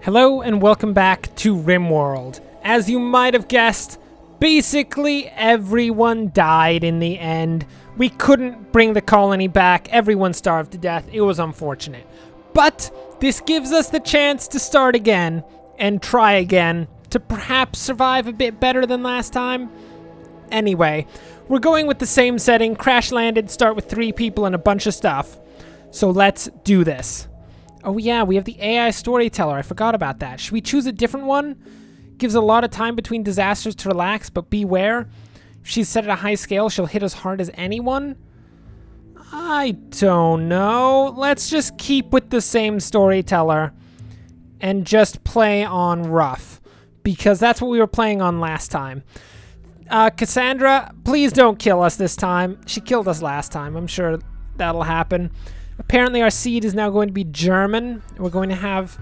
Hello and welcome back to Rimworld. As you might have guessed, basically everyone died in the end. We couldn't bring the colony back. Everyone starved to death. It was unfortunate. But this gives us the chance to start again and try again to perhaps survive a bit better than last time. Anyway, we're going with the same setting, crash landed, start with 3 people and a bunch of stuff. So let's do this. Oh yeah, we have the AI storyteller. I forgot about that. Should we choose a different one? Gives a lot of time between disasters to relax, but beware. If she's set at a high scale, she'll hit as hard as anyone. I don't know. Let's just keep with the same storyteller and just play on rough, because that's what we were playing on last time. Cassandra, please don't kill us this time. She killed us last time. I'm sure that'll happen. Apparently our seed is now going to be German. We're going to have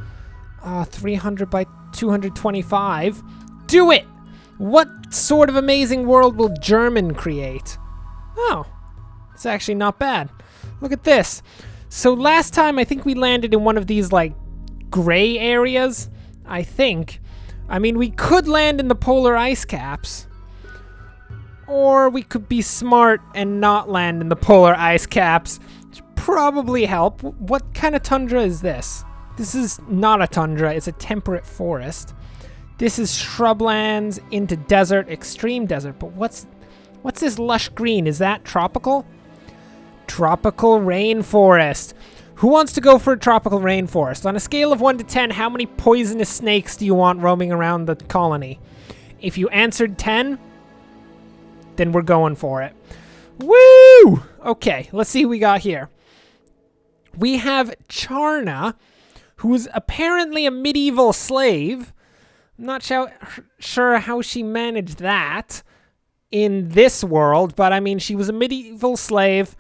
300 by 225. Do it! What sort of amazing world will German create? Oh, it's actually not bad. Look at this. So last time I think we landed in one of these like gray areas. I think. I mean, we could land in the polar ice caps. Or we could be smart and not land in the polar ice caps. Probably help. What kind of tundra is this? This is not a tundra, it's a temperate forest. This is shrublands into desert, extreme desert, but what's this lush green? Is that tropical? Tropical rainforest. Who wants to go for a tropical rainforest? On a scale of 1 to 10, how many poisonous snakes do you want roaming around the colony? If you answered 10, then we're going for it. Woo! Okay, let's see who we got here. We have Charna, who's apparently a medieval slave. I'm not sure how she managed that in this world, but I mean, she was a medieval slave,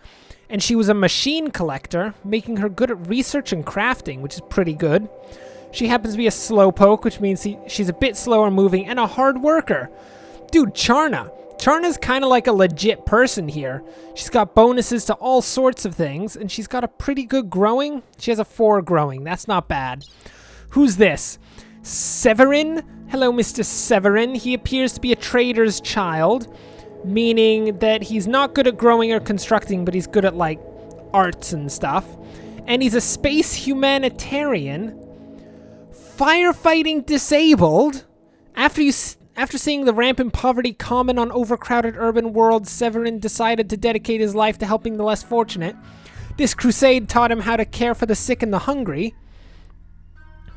and she was a machine collector, making her good at research and crafting, which is pretty good. She happens to be a slowpoke, which means she's a bit slower moving, and a hard worker. Dude, Charna's kind of like a legit person here. She's got bonuses to all sorts of things, and she's got a pretty good growing. She has a 4 growing. That's not bad. Who's this? Severin? Hello, Mr. Severin. He appears to be a trader's child, meaning that he's not good at growing or constructing, but he's good at, like, arts and stuff. And he's a space humanitarian. Firefighting disabled. After seeing the rampant poverty common on overcrowded urban worlds, Severin decided to dedicate his life to helping the less fortunate. This crusade taught him how to care for the sick and the hungry.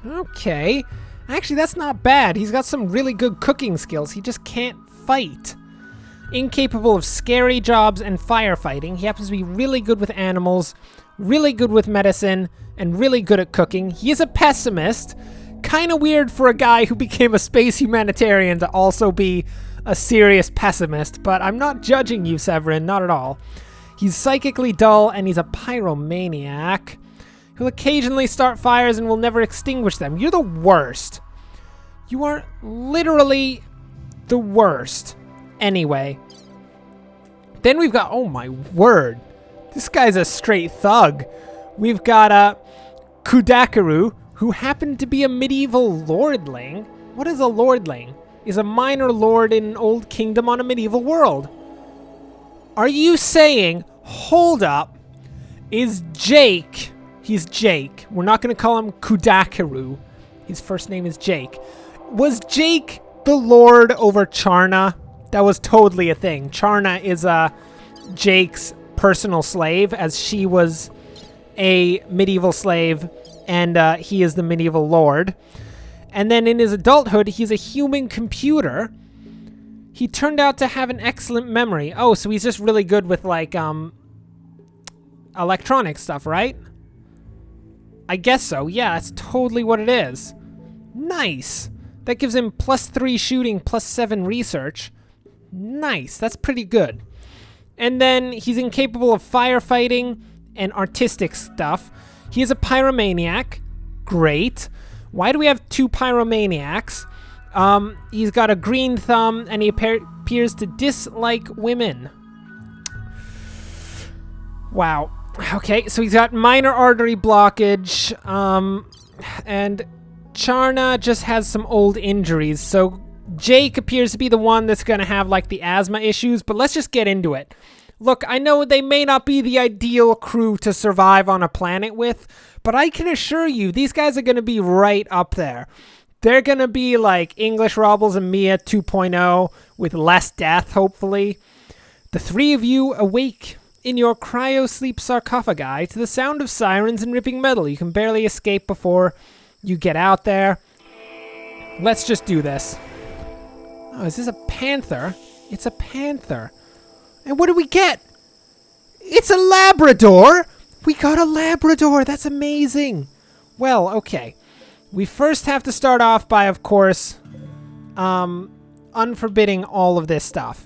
Okay. Actually, that's not bad. He's got some really good cooking skills. He just can't fight. Incapable of scary jobs and firefighting, he happens to be really good with animals, really good with medicine, and really good at cooking. He is a pessimist. Kind of weird for a guy who became a space humanitarian to also be a serious pessimist, but I'm not judging you, Severin, not at all. He's psychically dull, and he's a pyromaniac. He'll occasionally start fires and will never extinguish them. You're the worst. You are literally the worst. Anyway. Then we've got, oh my word, this guy's a straight thug. We've got Kudakaru, who happened to be a medieval lordling. What is a lordling? Is a minor lord in an old kingdom on a medieval world. Are you saying, hold up, is Jake, he's Jake, we're not going to call him Kudakaru, his first name is Jake. Was Jake the lord over Charna? That was totally a thing. Charna is Jake's personal slave, as she was a medieval slave, and he is the medieval lord. And then in his adulthood, he's a human computer. He turned out to have an excellent memory. Oh, so he's just really good with, like, electronic stuff, right? I guess so. Yeah, that's totally what it is. Nice. That gives him +3 shooting, +7 research. Nice. That's pretty good. And then he's incapable of firefighting and artistic stuff. He is a pyromaniac. Great. Why do we have 2 pyromaniacs? He's got a green thumb, and he appears to dislike women. Wow. Okay, so he's got minor artery blockage, and Charna just has some old injuries, so Jake appears to be the one that's going to have like the asthma issues, but let's just get into it. Look, I know they may not be the ideal crew to survive on a planet with, but I can assure you these guys are going to be right up there. They're going to be like English Robles and Mia 2.0 with less death, hopefully. The three of you awake in your cryo-sleep sarcophagi to the sound of sirens and ripping metal. You can barely escape before you get out there. Let's just do this. Oh, is this a panther? It's a panther. And what do we get? It's a Labrador! We got a Labrador! That's amazing! Well, okay. We first have to start off by, of course, unforbidding all of this stuff.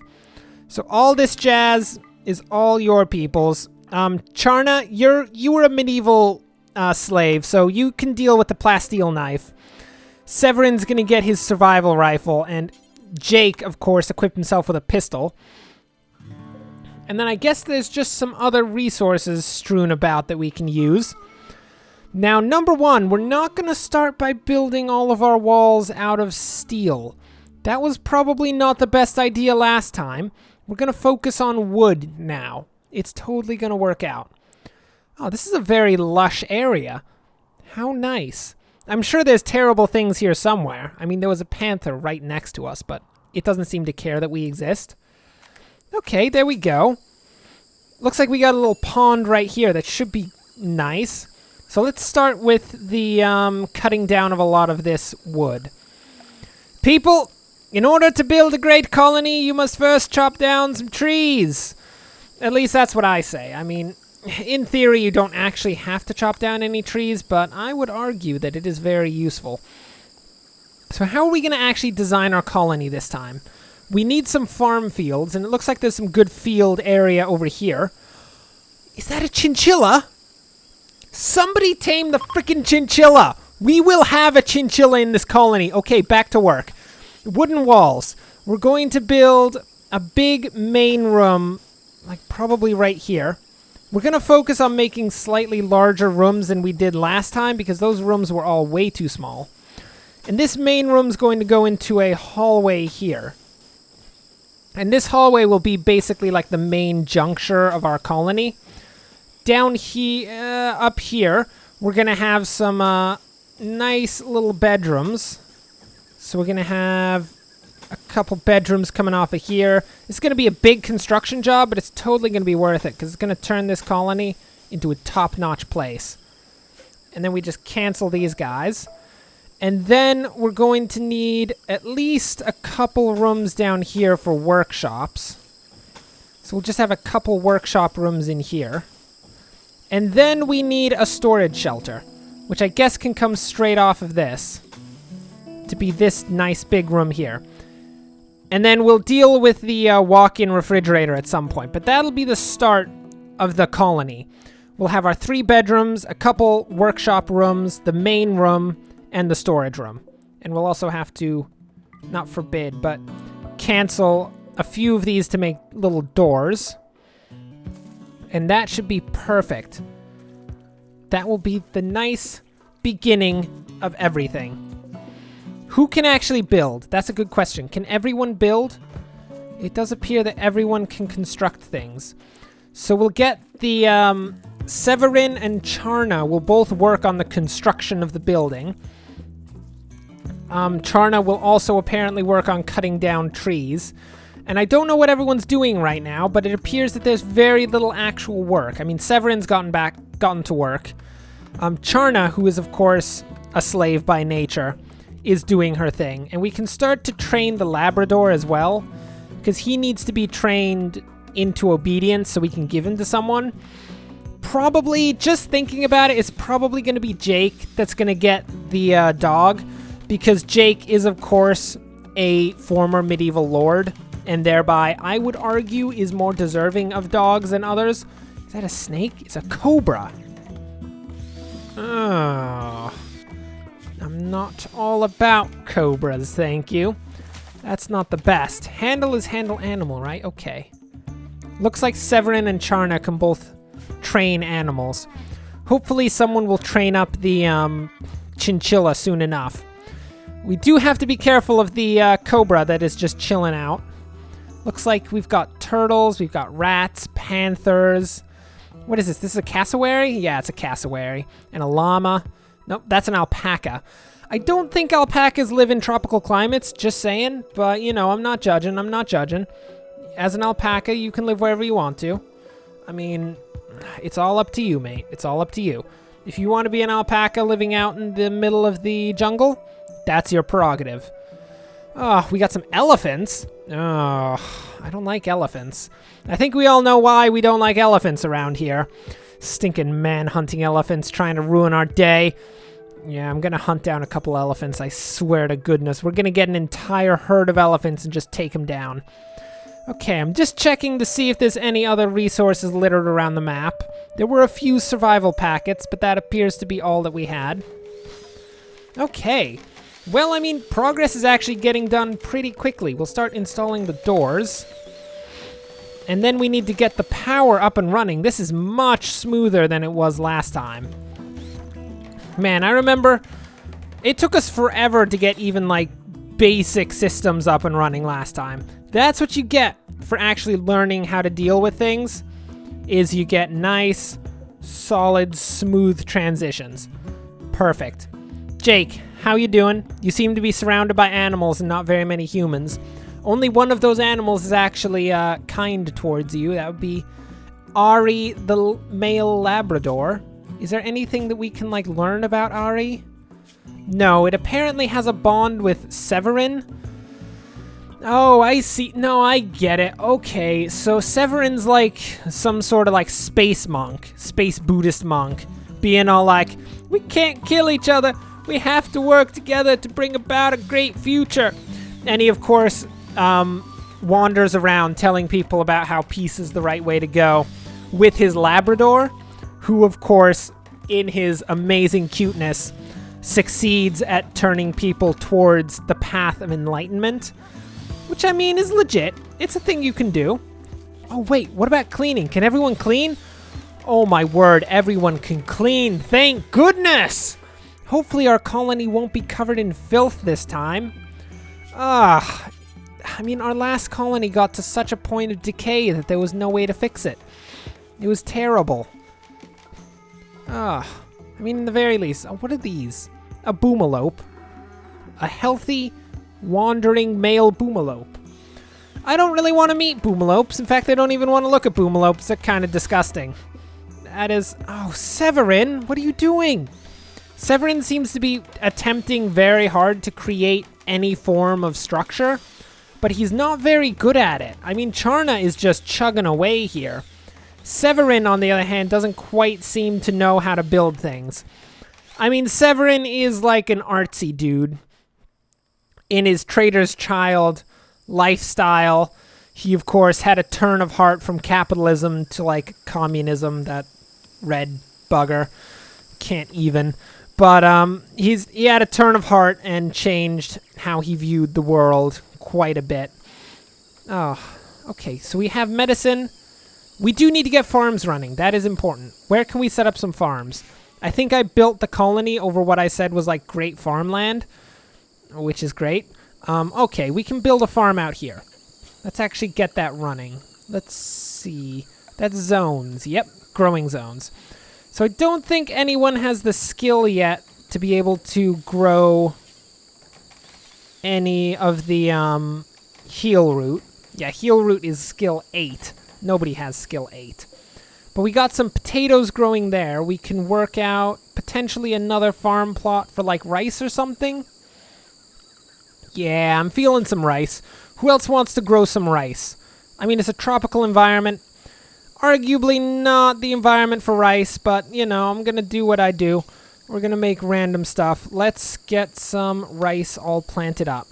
So all this jazz is all your people's. Charna, you were a medieval slave, so you can deal with the plasteel knife. Severin's gonna get his survival rifle, and Jake, of course, equipped himself with a pistol. And then I guess there's just some other resources strewn about that we can use. Now, number one, we're not going to start by building all of our walls out of steel. That was probably not the best idea last time. We're going to focus on wood now. It's totally going to work out. Oh, this is a very lush area. How nice. I'm sure there's terrible things here somewhere. I mean, there was a panther right next to us, but it doesn't seem to care that we exist. Okay, there we go. Looks like we got a little pond right here that should be nice. So let's start with the cutting down of a lot of this wood. People, in order to build a great colony, you must first chop down some trees. At least that's what I say. I mean, in theory, you don't actually have to chop down any trees, but I would argue that it is very useful. So how are we going to actually design our colony this time? We need some farm fields, and it looks like there's some good field area over here. Is that a chinchilla? Somebody tame the frickin' chinchilla! We will have a chinchilla in this colony. Okay, back to work. Wooden walls. We're going to build a big main room, like probably right here. We're going to focus on making slightly larger rooms than we did last time because those rooms were all way too small. And this main room's going to go into a hallway here. And this hallway will be basically like the main juncture of our colony. Down here, up here, we're going to have some nice little bedrooms. So we're going to have a couple bedrooms coming off of here. It's going to be a big construction job, but it's totally going to be worth it because it's going to turn this colony into a top-notch place. And then we just cancel these guys. And then we're going to need at least a couple rooms down here for workshops. So we'll just have a couple workshop rooms in here. And then we need a storage shelter, which I guess can come straight off of this to be this nice big room here. And then we'll deal with the walk-in refrigerator at some point. But that'll be the start of the colony. We'll have our 3 bedrooms, a couple workshop rooms, the main room, and the storage room. And we'll also have to, not forbid, but cancel a few of these to make little doors. And that should be perfect. That will be the nice beginning of everything. Who can actually build? That's a good question. Can everyone build? It does appear that everyone can construct things. So we'll get the Severin and Charna will both work on the construction of the building. Charna will also apparently work on cutting down trees. And I don't know what everyone's doing right now, but it appears that there's very little actual work. I mean, Severin's gotten to work. Charna, who is of course a slave by nature, is doing her thing. And we can start to train the Labrador as well, because he needs to be trained into obedience so we can give him to someone. Probably, just thinking about it, it's probably going to be Jake that's going to get the dog, because Jake is, of course, a former medieval lord, and thereby, I would argue, is more deserving of dogs than others. Is that a snake? It's a cobra. Oh, I'm not all about cobras, thank you. That's not the best. Handle is handle animal, right? Okay. Looks like Severin and Charna can both train animals. Hopefully someone will train up the chinchilla soon enough. We do have to be careful of the cobra that is just chilling out. Looks like we've got turtles, we've got rats, panthers. What is this? This is a cassowary? Yeah, it's a cassowary. And a llama. Nope, that's an alpaca. I don't think alpacas live in tropical climates, just saying. But, you know, I'm not judging. As an alpaca, you can live wherever you want to. I mean, it's all up to you, mate. It's all up to you. If you want to be an alpaca living out in the middle of the jungle, that's your prerogative. Oh, we got some elephants. Oh, I don't like elephants. I think we all know why we don't like elephants around here. Stinking man-hunting elephants trying to ruin our day. Yeah, I'm gonna hunt down a couple elephants, I swear to goodness. We're gonna get an entire herd of elephants and just take them down. Okay, I'm just checking to see if there's any other resources littered around the map. There were a few survival packets, but that appears to be all that we had. Okay. Well, I mean, progress is actually getting done pretty quickly. We'll start installing the doors. And then we need to get the power up and running. This is much smoother than it was last time. Man, I remember it took us forever to get even, like, basic systems up and running last time. That's what you get for actually learning how to deal with things, is you get nice, solid, smooth transitions. Perfect. Jake, how you doing? You seem to be surrounded by animals and not very many humans. Only one of those animals is actually kind towards you. That would be Ari, the male Labrador. Is there anything that we can, like, learn about Ari? No, it apparently has a bond with Severin. Oh, I see. No, I get it. Okay, so Severin's like some sort of, like, space monk, space Buddhist monk, being all like, we can't kill each other. We have to work together to bring about a great future. And he, of course, wanders around telling people about how peace is the right way to go with his Labrador, who, of course, in his amazing cuteness, succeeds at turning people towards the path of enlightenment, which, I mean, is legit. It's a thing you can do. Oh, wait, what about cleaning? Can everyone clean? Oh, my word, everyone can clean. Thank goodness! Hopefully our colony won't be covered in filth this time. I mean, our last colony got to such a point of decay that there was no way to fix it. It was terrible. I mean, in the very least, what are these? A boomalope. A healthy, wandering male boomalope. I don't really want to meet boomalopes. In fact, I don't even want to look at boomalopes. They're kind of disgusting. That is... Oh, Severin, what are you doing? Severin seems to be attempting very hard to create any form of structure, but he's not very good at it. I mean, Charna is just chugging away here. Severin, on the other hand, doesn't quite seem to know how to build things. I mean, Severin is like an artsy dude. In his trader's child lifestyle, he, of course, had a turn of heart from capitalism to, like, communism, that red bugger. Can't even. But he had a turn of heart and changed how he viewed the world quite a bit. Oh, okay, so we have medicine. We do need to get farms running. That is important. Where can we set up some farms? I think I built the colony over what I said was, like, great farmland, which is great. Okay, we can build a farm out here. Let's actually get that running. Let's see. That's zones. Yep, growing zones. So I don't think anyone has the skill yet to be able to grow any of the heal root. Yeah, heal root is skill 8. Nobody has skill 8. But we got some potatoes growing there. We can work out potentially another farm plot for, like, rice or something. Yeah, I'm feeling some rice. Who else wants to grow some rice? I mean, it's a tropical environment. Arguably not the environment for rice, but, you know, I'm going to do what I do. We're going to make random stuff. Let's get some rice all planted up.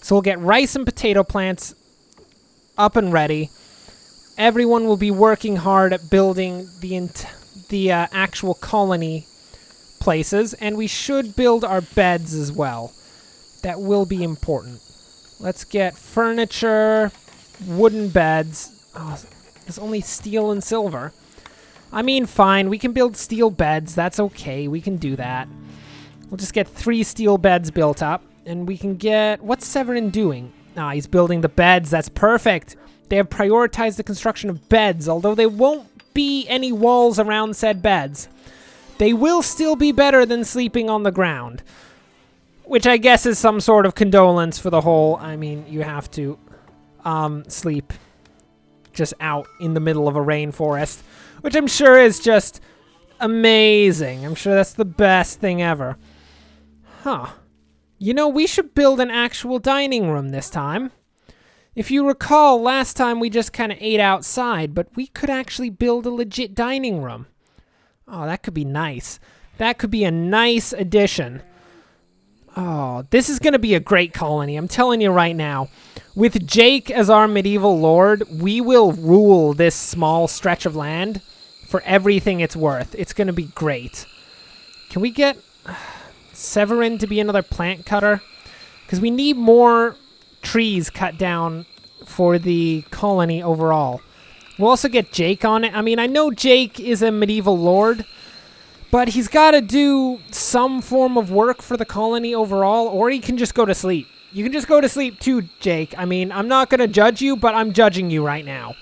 So we'll get rice and potato plants up and ready. Everyone will be working hard at building the actual colony places, and we should build our beds as well. That will be important. Let's get furniture, wooden beds. Oh, there's only steel and silver. I mean, fine, we can build steel beds. That's okay, we can do that. We'll just get 3 steel beds built up. And we can get... What's Severin doing? Ah, he's building the beds. That's perfect. They have prioritized the construction of beds, although there won't be any walls around said beds. They will still be better than sleeping on the ground. Which I guess is some sort of condolence for the whole... I mean, you have to sleep just out in the middle of a rainforest. Which I'm sure is just amazing. I'm sure that's the best thing ever. Huh. You know, we should build an actual dining room this time. If you recall, last time we just kind of ate outside, but we could actually build a legit dining room. Oh, that could be nice. That could be a nice addition. Oh, this is going to be a great colony, I'm telling you right now. With Jake as our medieval lord, we will rule this small stretch of land for everything it's worth. It's going to be great. Can we get Severin to be another plant cutter? Because we need more trees cut down for the colony overall. We'll also get Jake on it. I mean, I know Jake is a medieval lord, but he's got to do some form of work for the colony overall, or he can just go to sleep. You can just go to sleep too, Jake. I mean, I'm not going to judge you, but I'm judging you right now.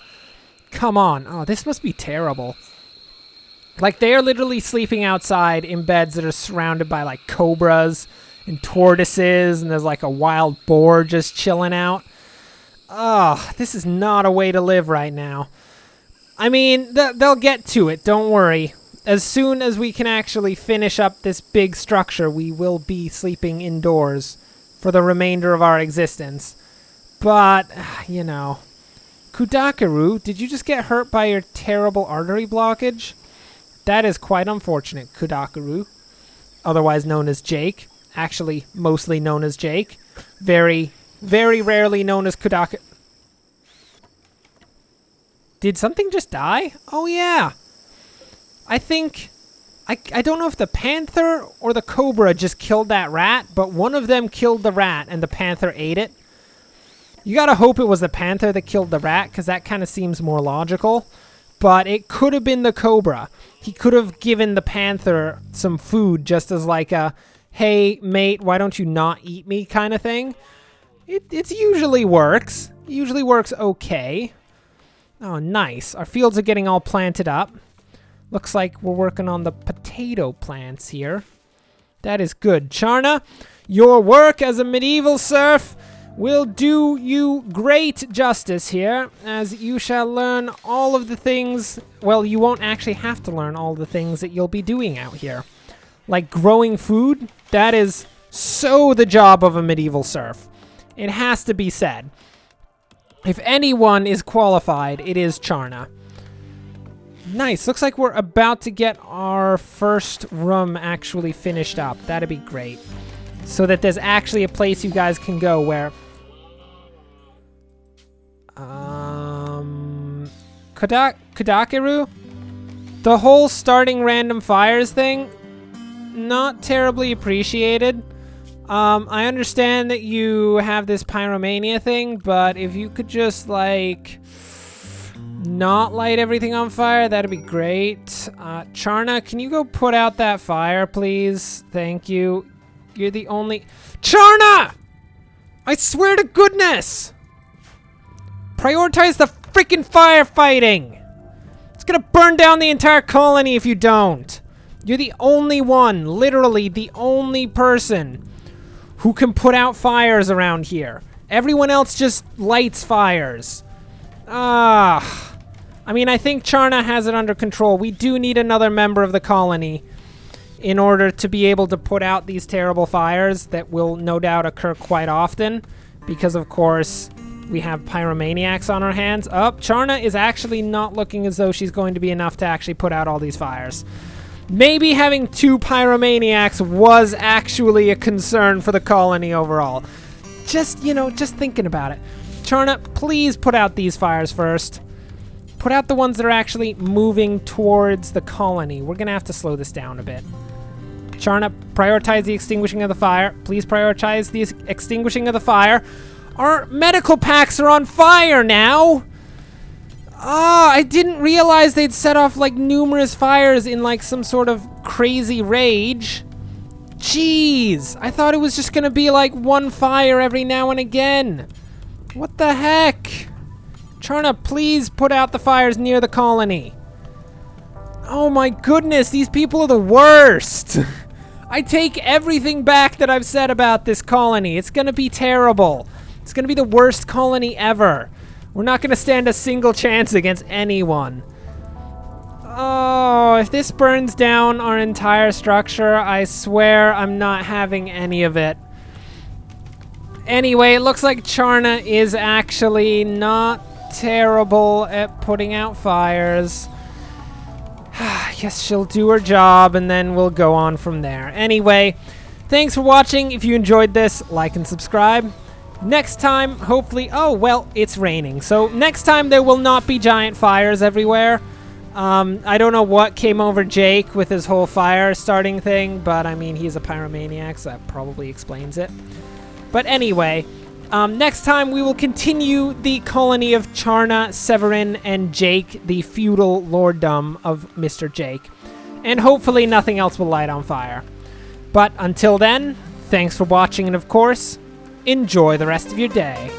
Come on. Oh, this must be terrible. Like, they are literally sleeping outside in beds that are surrounded by, like, cobras and tortoises, and there's, like, a wild boar just chilling out. Oh, this is not a way to live right now. I mean, they'll get to it, don't worry. As soon as we can actually finish up this big structure, we will be sleeping indoors for the remainder of our existence. But, you know. Kudakaru, did you just get hurt by your terrible artery blockage? That is quite unfortunate, Kudakaru. Otherwise known as Jake. Actually, mostly known as Jake. Very, very rarely known as Kudaka. Did something just die? Oh, yeah. I think... I don't know if the panther or the cobra just killed that rat, but one of them killed the rat and the panther ate it. You gotta hope it was the panther that killed the rat, because that kind of seems more logical. But it could have been the cobra. He could have given the panther some food just as like a, hey, mate, why don't you not eat me kind of thing. It usually works. It usually works okay. Oh, nice. Our fields are getting all planted up. Looks like we're working on the potato plants here. That is good. Charna, your work as a medieval serf will do you great justice here, as you shall learn all of the things... Well, you won't actually have to learn all the things that you'll be doing out here. Like growing food, that is so the job of a medieval serf. It has to be said. If anyone is qualified, it is Charna. Nice. Looks like we're about to get our first room actually finished up. That'd be great. So that there's actually a place you guys can go where... Kudakaru? The whole starting random fires thing, not terribly appreciated. I understand that you have this pyromania thing, but if you could just, like, not light everything on fire, that'd be great. Charna, can you go put out that fire, please? Thank you. You're the only... Charna! I swear to goodness! Prioritize the freaking firefighting! It's gonna burn down the entire colony if you don't. You're the only one, literally the only person who can put out fires around here. Everyone else just lights fires. I mean, I think Charna has it under control. We do need another member of the colony in order to be able to put out these terrible fires that will no doubt occur quite often. Because, of course, we have pyromaniacs on our hands. Oh, Charna is actually not looking as though she's going to be enough to actually put out all these fires. Maybe having 2 pyromaniacs was actually a concern for the colony overall. Just, you know, just thinking about it. Charna, please put out these fires first. Put out the ones that are actually moving towards the colony. We're going to have to slow this down a bit. Charna, prioritize the extinguishing of the fire. Please prioritize the extinguishing of the fire. Our medical packs are on fire now! I didn't realize they'd set off, like, numerous fires in, like, some sort of crazy rage. Jeez, I thought it was just gonna be like one fire every now and again. What the heck? Charna, please put out the fires near the colony. Oh my goodness, these people are the worst. I take everything back that I've said about this colony. It's gonna be terrible. It's gonna be the worst colony ever. We're not gonna stand a single chance against anyone. Oh, if this burns down our entire structure, I swear I'm not having any of it. Anyway, it looks like Charna is actually not terrible at putting out fires. I guess she'll do her job and then we'll go on from there. Anyway, thanks for watching. If you enjoyed this, like and subscribe. Next time, hopefully... Oh, well, it's raining. So next time there will not be giant fires everywhere. I don't know what came over Jake with his whole fire starting thing, but I mean, he's a pyromaniac, so that probably explains it. But anyway, next time we will continue the colony of Charna, Severin, and Jake, the feudal lorddom of Mr. Jake. And hopefully nothing else will light on fire. But until then, thanks for watching, and of course, enjoy the rest of your day.